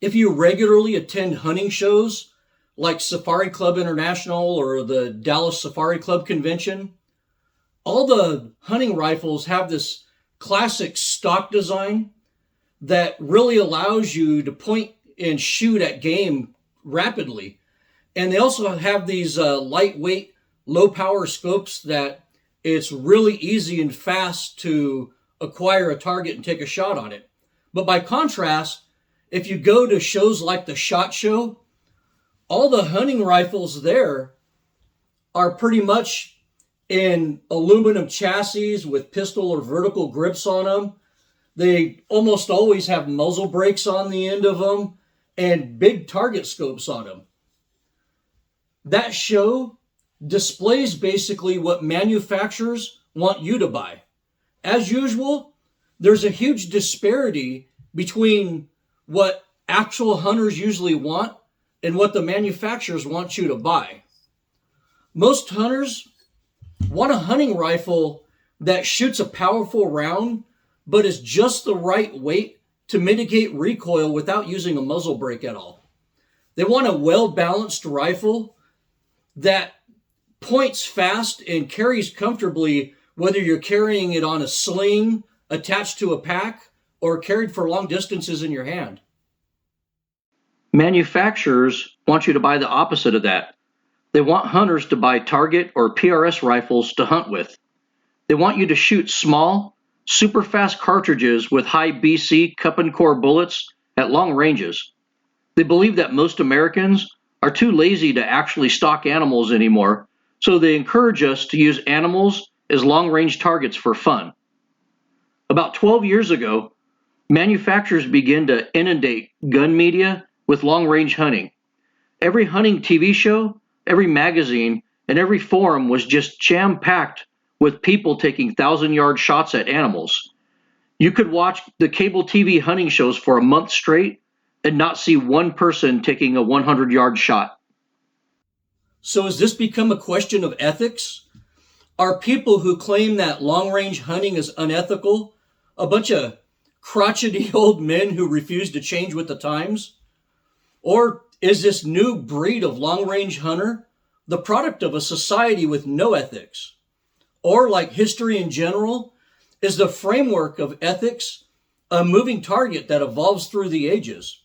If you regularly attend hunting shows like Safari Club International or the Dallas Safari Club Convention, all the hunting rifles have this classic stock design that really allows you to point and shoot at game rapidly. And they also have these lightweight, low power scopes that it's really easy and fast to acquire a target and take a shot on it. But by contrast, if you go to shows like the SHOT Show, all the hunting rifles there are pretty much in aluminum chassis with pistol or vertical grips on them. They almost always have muzzle brakes on the end of them and big target scopes on them. That show displays basically what manufacturers want you to buy. As usual, there's a huge disparity between what actual hunters usually want and what the manufacturers want you to buy. Most hunters want a hunting rifle that shoots a powerful round, but is just the right weight to mitigate recoil without using a muzzle brake at all. They want a well-balanced rifle that points fast and carries comfortably, whether you're carrying it on a sling, attached to a pack, or carried for long distances in your hand. Manufacturers want you to buy the opposite of that. They want hunters to buy target or PRS rifles to hunt with. They want you to shoot small, super fast cartridges with high BC cup and core bullets at long ranges. They believe that most Americans are too lazy to actually stalk animals anymore, so they encourage us to use animals as long-range targets for fun. About 12 years ago, manufacturers began to inundate gun media with long-range hunting. Every hunting TV show, every magazine, and every forum was just jam-packed with people taking 1,000-yard shots at animals. You could watch the cable TV hunting shows for a month straight and not see one person taking a 100-yard shot. So has this become a question of ethics? Are people who claim that long-range hunting is unethical a bunch of crotchety old men who refuse to change with the times? Or is this new breed of long-range hunter the product of a society with no ethics? Or, like history in general, is the framework of ethics a moving target that evolves through the ages?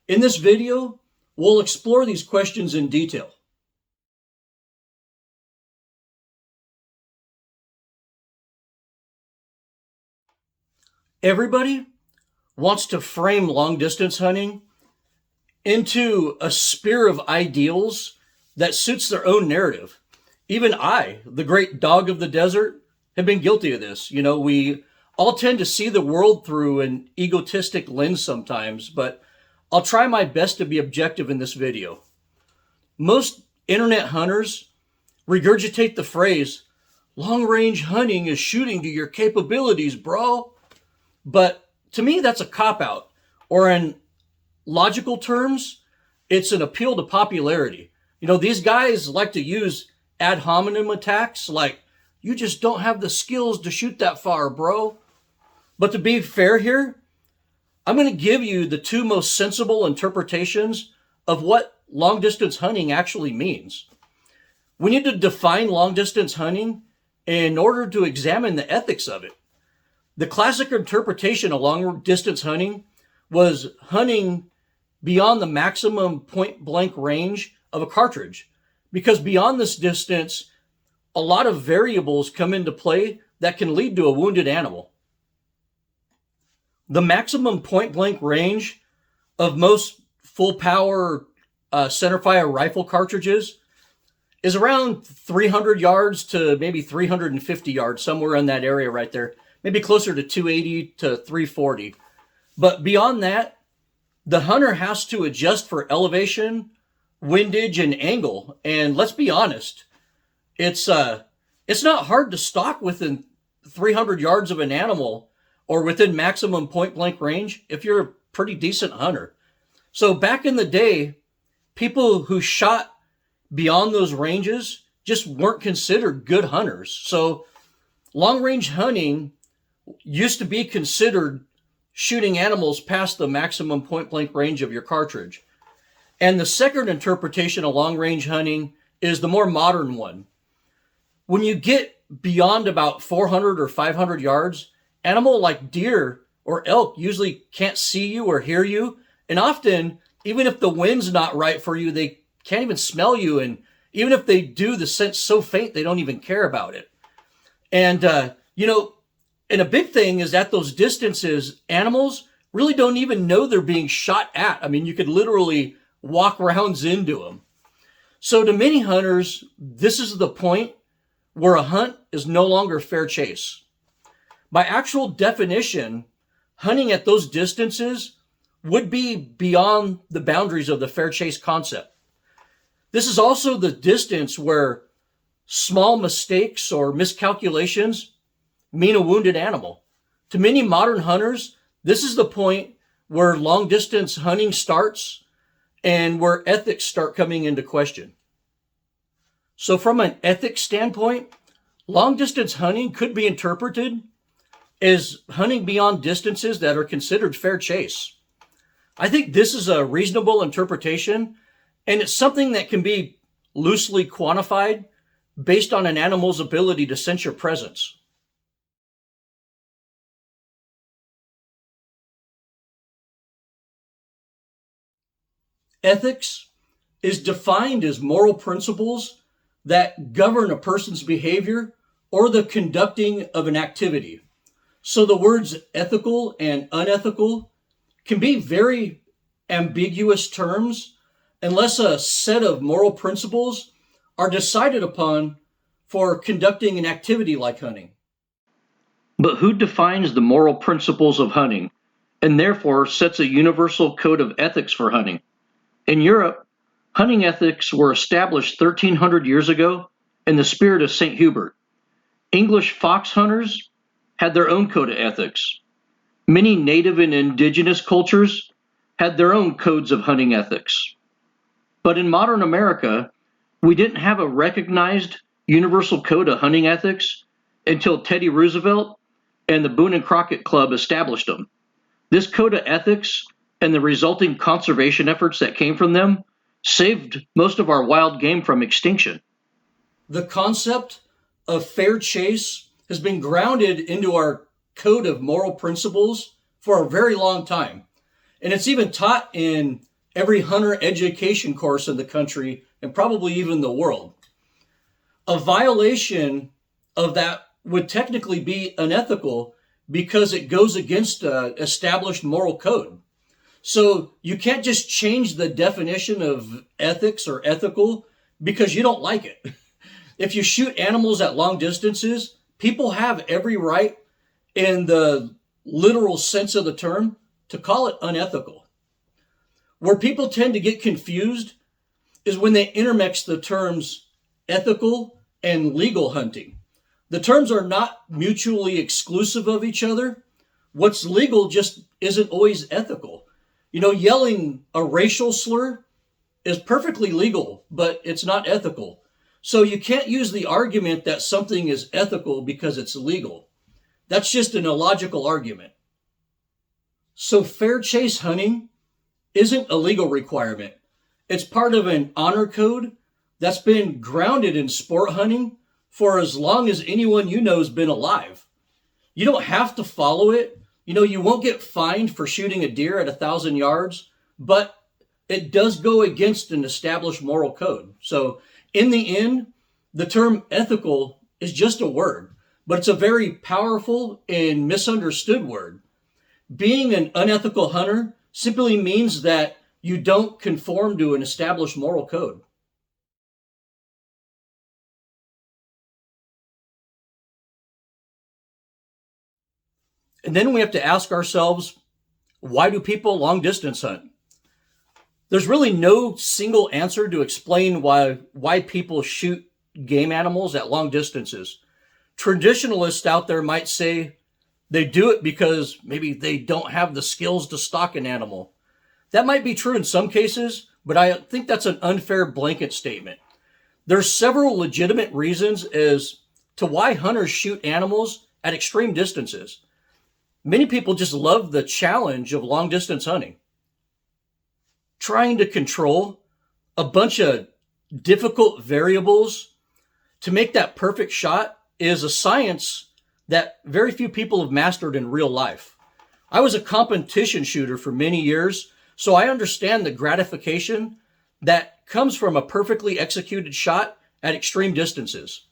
In this video, we'll explore these questions in detail. Everybody wants to frame long-distance hunting into a sphere of ideals that suits their own narrative. Even I, the great dog of the desert, have been guilty of this. You know, we all tend to see the world through an egotistic lens sometimes, but I'll try my best to be objective in this video. Most internet hunters regurgitate the phrase, long-range hunting is shooting to your capabilities, bro. But to me, that's a cop-out. Or in logical terms, it's an appeal to popularity. You know, these guys like to use ad hominem attacks like, you just don't have the skills to shoot that far, bro. But to be fair here, I'm going to give you the two most sensible interpretations of what long-distance hunting actually means. We need to define long-distance hunting in order to examine the ethics of it. The classic interpretation of long-distance hunting was hunting beyond the maximum point-blank range of a cartridge, because beyond this distance, a lot of variables come into play that can lead to a wounded animal. The maximum point-blank range of most full-power centerfire rifle cartridges is around 300 yards to maybe 350 yards, somewhere in that area right there. Maybe closer to 280 to 340. But beyond that, the hunter has to adjust for elevation, windage, and angle. And let's be honest, it's not hard to stalk within 300 yards of an animal or within maximum point-blank range if you're a pretty decent hunter. So back in the day, people who shot beyond those ranges just weren't considered good hunters. So long-range hunting used to be considered shooting animals past the maximum point blank range of your cartridge. And the second interpretation of long range hunting is the more modern one. When you get beyond about 400 or 500 yards, animal like deer or elk usually can't see you or hear you. And often, even if the wind's not right for you, they can't even smell you. And even if they do, the scent's so faint, they don't even care about it. And, and a big thing is at those distances, animals really don't even know they're being shot at. I mean, you could literally walk rounds into them. So to many hunters, this is the point where a hunt is no longer fair chase. By actual definition, hunting at those distances would be beyond the boundaries of the fair chase concept. This is also the distance where small mistakes or miscalculations mean a wounded animal. To many modern hunters, this is the point where long distance hunting starts and where ethics start coming into question. So from an ethics standpoint, long distance hunting could be interpreted as hunting beyond distances that are considered fair chase. I think this is a reasonable interpretation, and it's something that can be loosely quantified based on an animal's ability to sense your presence. Ethics is defined as moral principles that govern a person's behavior or the conducting of an activity. So the words ethical and unethical can be very ambiguous terms unless a set of moral principles are decided upon for conducting an activity like hunting. But who defines the moral principles of hunting and therefore sets a universal code of ethics for hunting? In Europe, hunting ethics were established 1,300 years ago in the spirit of St. Hubert. English fox hunters had their own code of ethics. Many native and indigenous cultures had their own codes of hunting ethics. But in modern America, we didn't have a recognized universal code of hunting ethics until Teddy Roosevelt and the Boone and Crockett Club established them. This code of ethics and the resulting conservation efforts that came from them saved most of our wild game from extinction. The concept of fair chase has been grounded into our code of moral principles for a very long time. And it's even taught in every hunter education course in the country and probably even the world. A violation of that would technically be unethical because it goes against an established moral code. So you can't just change the definition of ethics or ethical because you don't like it. If you shoot animals at long distances, people have every right in the literal sense of the term to call it unethical. Where people tend to get confused is when they intermix the terms ethical and legal hunting. The terms are not mutually exclusive of each other. What's legal just isn't always ethical. Yelling a racial slur is perfectly legal, but it's not ethical. So you can't use the argument that something is ethical because it's legal. That's just an illogical argument. So fair chase hunting isn't a legal requirement. It's part of an honor code that's been grounded in sport hunting for as long as anyone you know has been alive. You don't have to follow it. You won't get fined for shooting a deer at 1,000 yards, but it does go against an established moral code. So in the end, the term ethical is just a word, but it's a very powerful and misunderstood word. Being an unethical hunter simply means that you don't conform to an established moral code. And then we have to ask ourselves, why do people long distance hunt? There's really no single answer to explain why people shoot game animals at long distances. Traditionalists out there might say they do it because maybe they don't have the skills to stalk an animal. That might be true in some cases, but I think that's an unfair blanket statement. There's several legitimate reasons as to why hunters shoot animals at extreme distances. Many people just love the challenge of long distance hunting. Trying to control a bunch of difficult variables to make that perfect shot is a science that very few people have mastered in real life. I was a competition shooter for many years, so I understand the gratification that comes from a perfectly executed shot at extreme distances.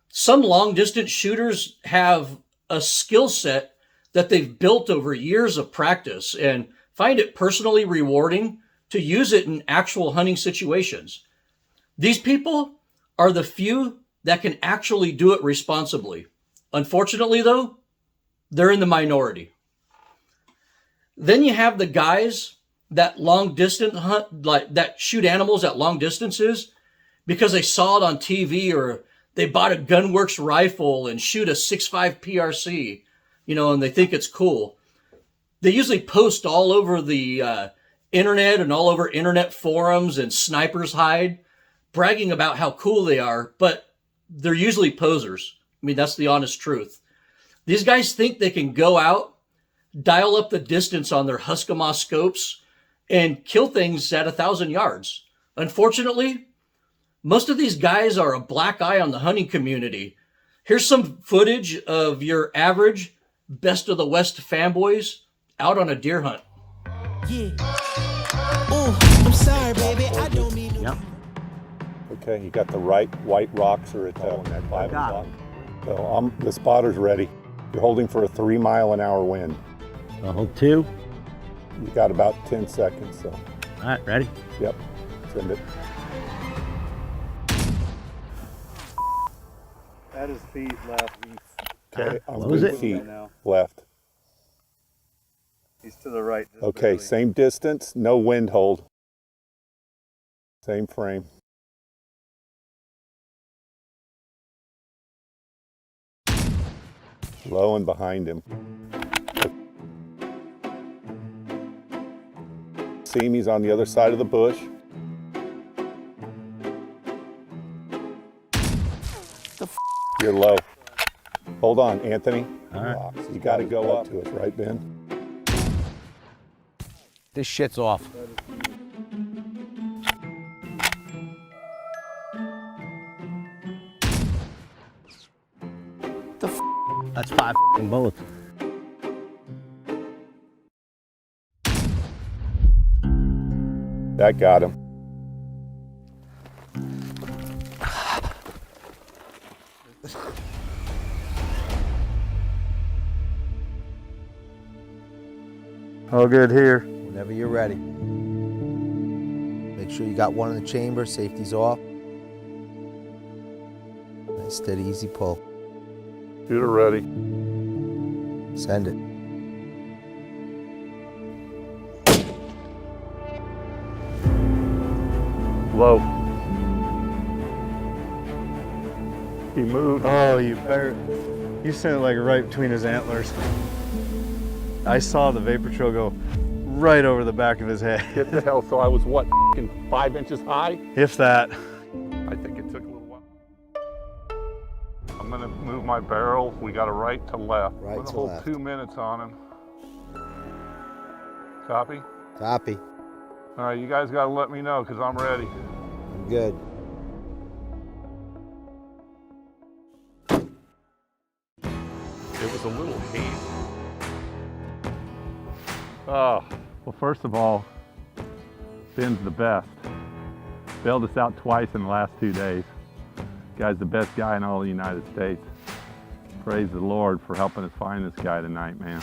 Some long distance shooters have a skill set that they've built over years of practice and find it personally rewarding to use it in actual hunting situations. These people are the few that can actually do it responsibly. Unfortunately, though, they're in the minority. Then you have the guys that long distance hunt, like that shoot animals at long distances because they saw it on TV, or they bought a Gunworks rifle and shoot a 6.5 PRC, and they think it's cool. They usually post all over the internet and all over internet forums and Sniper's Hide, bragging about how cool they are, but they're usually posers. I mean, that's the honest truth. These guys think they can go out, dial up the distance on their Husqvarna scopes, and kill things at 1,000 yards. Unfortunately, most of these guys are a black eye on the hunting community. Here's some footage of your average best of the West fanboys out on a deer hunt. Yeah. Oh, I'm sorry, baby. I don't mean to. Yep. Okay, you got the right white rocks are at that 5 o'clock. So the spotter's ready. You're holding for a 3-mile-an-hour wind. I'll hold 2. You got about 10 seconds, so. All right, ready? Yep, send it. That is feet left. Okay, I'm What was good it? feet Now. left. He's to the right. Just Okay, barely. same distance, no wind hold. Same frame. Low and behind him. See him, he's on the other side of the bush. You're low. Hold on, Anthony. All right. You got to go up to us, right, Ben? This shit's off. That's 5 bullets. That got him. All good here. Whenever you're ready. Make sure you got one in the chamber, safety's off. Nice, steady, easy pull. Shooter ready. Send it. Low. He moved. Oh, you sent it like right between his antlers. I saw the vapor trail go right over the back of his head. Get the hell, so I was what, 5 inches high? If that. I think it took a little while. I'm gonna move my barrel. We got a right to left. Right I'm gonna to hold left. 2 minutes on him. Copy? Copy. All right, you guys gotta let me know because I'm ready. I'm good. It was a little heat. Oh, well, first of all, Ben's the best. Bailed us out twice in the last 2 days. Guy's the best guy in all the United States. Praise the Lord for helping us find this guy tonight, man.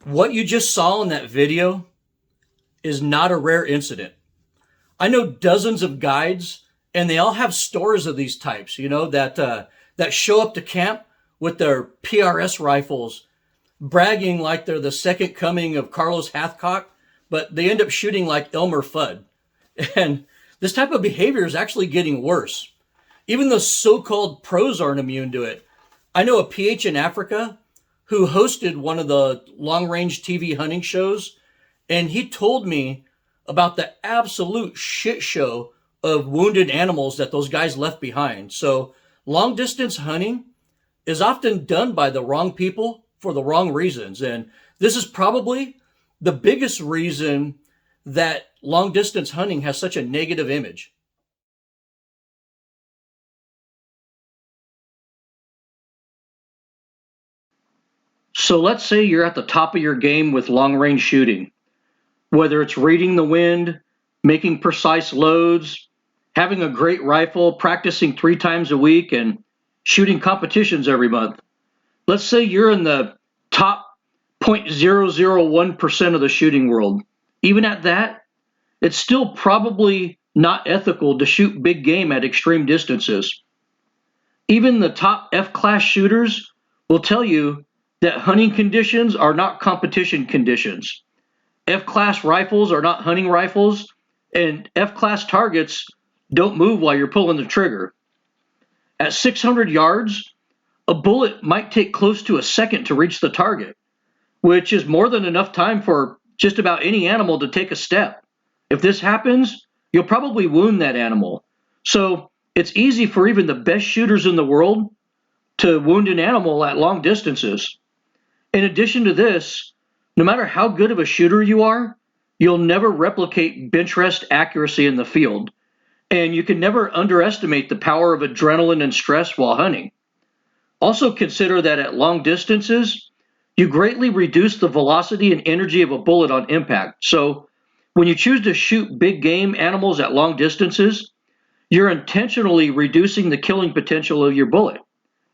What you just saw in that video is not a rare incident. I know dozens of guides, and they all have stories of these types, that show up to camp with their PRS rifles, bragging like they're the second coming of Carlos Hathcock, but they end up shooting like Elmer Fudd. And this type of behavior is actually getting worse. Even the so-called pros aren't immune to it. I know a PH in Africa who hosted one of the long-range TV hunting shows, and he told me about the absolute shit show of wounded animals that those guys left behind. So long-distance hunting is often done by the wrong people for the wrong reasons. And this is probably the biggest reason that long distance hunting has such a negative image. So let's say you're at the top of your game with long range shooting, whether it's reading the wind, making precise loads, having a great rifle, practicing 3 times a week, and shooting competitions every month. Let's say you're in the top 0.001% of the shooting world. Even at that, it's still probably not ethical to shoot big game at extreme distances. Even the top F-class shooters will tell you that hunting conditions are not competition conditions. F-class rifles are not hunting rifles, and F-class targets don't move while you're pulling the trigger. At 600 yards, a bullet might take close to a second to reach the target, which is more than enough time for just about any animal to take a step. If this happens, you'll probably wound that animal. So it's easy for even the best shooters in the world to wound an animal at long distances. In addition to this, no matter how good of a shooter you are, you'll never replicate bench rest accuracy in the field. And you can never underestimate the power of adrenaline and stress while hunting. Also consider that at long distances, you greatly reduce the velocity and energy of a bullet on impact. So when you choose to shoot big game animals at long distances, you're intentionally reducing the killing potential of your bullet.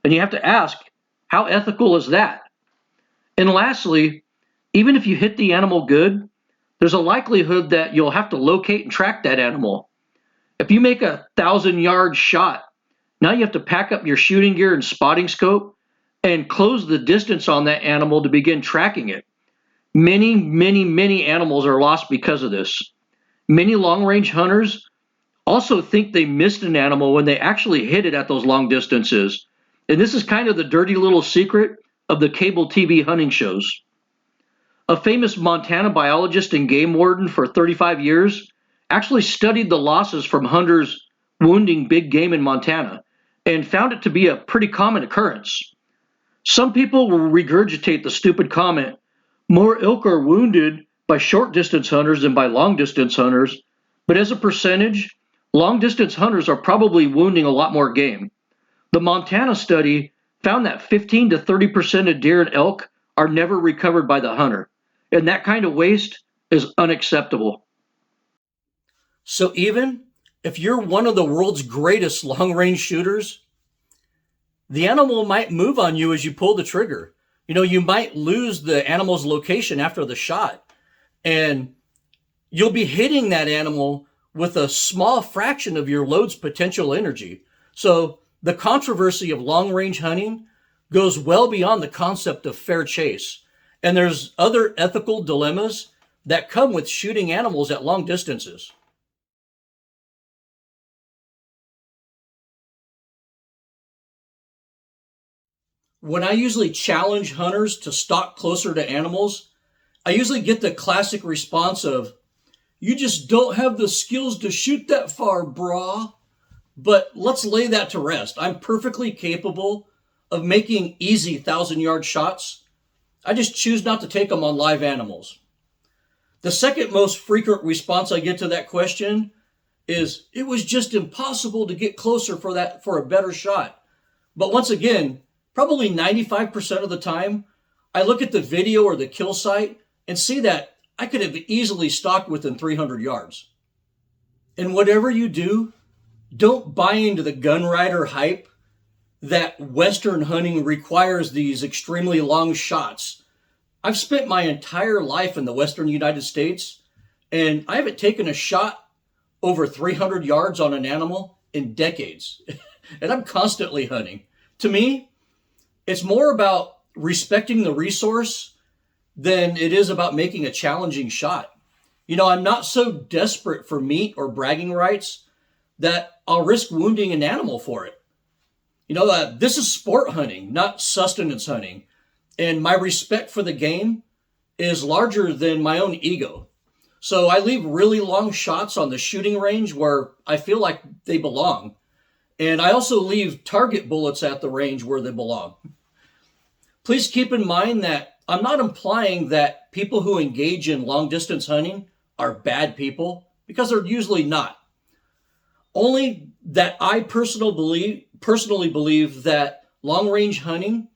And you have to ask, how ethical is that? And lastly, even if you hit the animal good, there's a likelihood that you'll have to locate and track that animal. If you make a 1,000-yard shot, now you have to pack up your shooting gear and spotting scope and close the distance on that animal to begin tracking it. Many animals are lost because of this. Many long-range hunters also think they missed an animal when they actually hit it at those long distances. And this is kind of the dirty little secret of the cable TV hunting shows. A famous Montana biologist and game warden for 35 years actually studied the losses from hunters wounding big game in Montana and found it to be a pretty common occurrence. Some people will regurgitate the stupid comment, more elk are wounded by short distance hunters than by long distance hunters, but as a percentage, long distance hunters are probably wounding a lot more game. The Montana study found that 15 to 30% of deer and elk are never recovered by the hunter, and that kind of waste is unacceptable. So even if you're one of the world's greatest long-range shooters, the animal might move on you as you pull the trigger. You might lose the animal's location after the shot, and you'll be hitting that animal with a small fraction of your load's potential energy. So the controversy of long-range hunting goes well beyond the concept of fair chase. And there's other ethical dilemmas that come with shooting animals at long distances. When I usually challenge hunters to stalk closer to animals, I usually get the classic response of, "You just don't have the skills to shoot that far, brah." But let's lay that to rest. I'm perfectly capable of making easy 1,000-yard shots. I just choose not to take them on live animals. The second most frequent response I get to that question is, "It was just impossible to get closer for a better shot." But once again, probably 95% of the time, I look at the video or the kill site and see that I could have easily stalked within 300 yards. And whatever you do, don't buy into the gun rider hype that Western hunting requires these extremely long shots. I've spent my entire life in the Western United States, and I haven't taken a shot over 300 yards on an animal in decades. And I'm constantly hunting. To me, it's more about respecting the resource than it is about making a challenging shot. I'm not so desperate for meat or bragging rights that I'll risk wounding an animal for it. This is sport hunting, not sustenance hunting. And my respect for the game is larger than my own ego. So I leave really long shots on the shooting range where I feel like they belong. And I also leave target bullets at the range where they belong. Please keep in mind that I'm not implying that people who engage in long distance hunting are bad people, because they're usually not. Only that I personally believe that long range hunting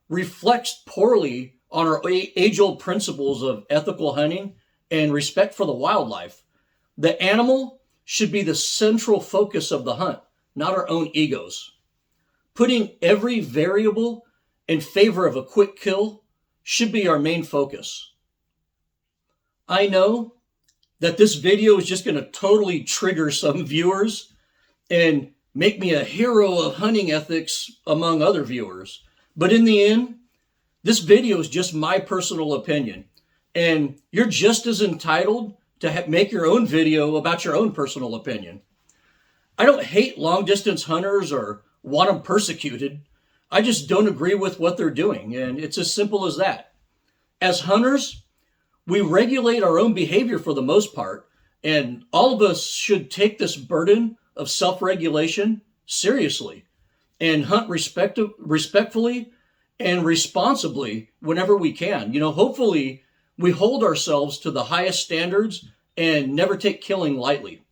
reflects poorly on our age-old principles of ethical hunting and respect for the wildlife. The animal should be the central focus of the hunt, not our own egos. Putting every variable in favor of a quick kill should be our main focus. I know that this video is just going to totally trigger some viewers and make me a hero of hunting ethics among other viewers. But in the end, this video is just my personal opinion. And you're just as entitled to make your own video about your own personal opinion. I don't hate long distance hunters or want them persecuted. I just don't agree with what they're doing. And it's as simple as that. As hunters, we regulate our own behavior for the most part. And all of us should take this burden of self-regulation seriously and hunt respectfully and responsibly whenever we can. Hopefully we hold ourselves to the highest standards and never take killing lightly.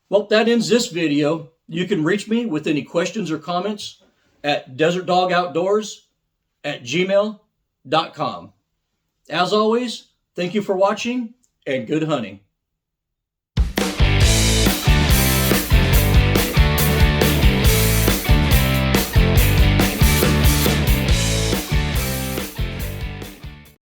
Well, that ends this video. You can reach me with any questions or comments at desertdogoutdoors@gmail.com. As always, thank you for watching and good hunting.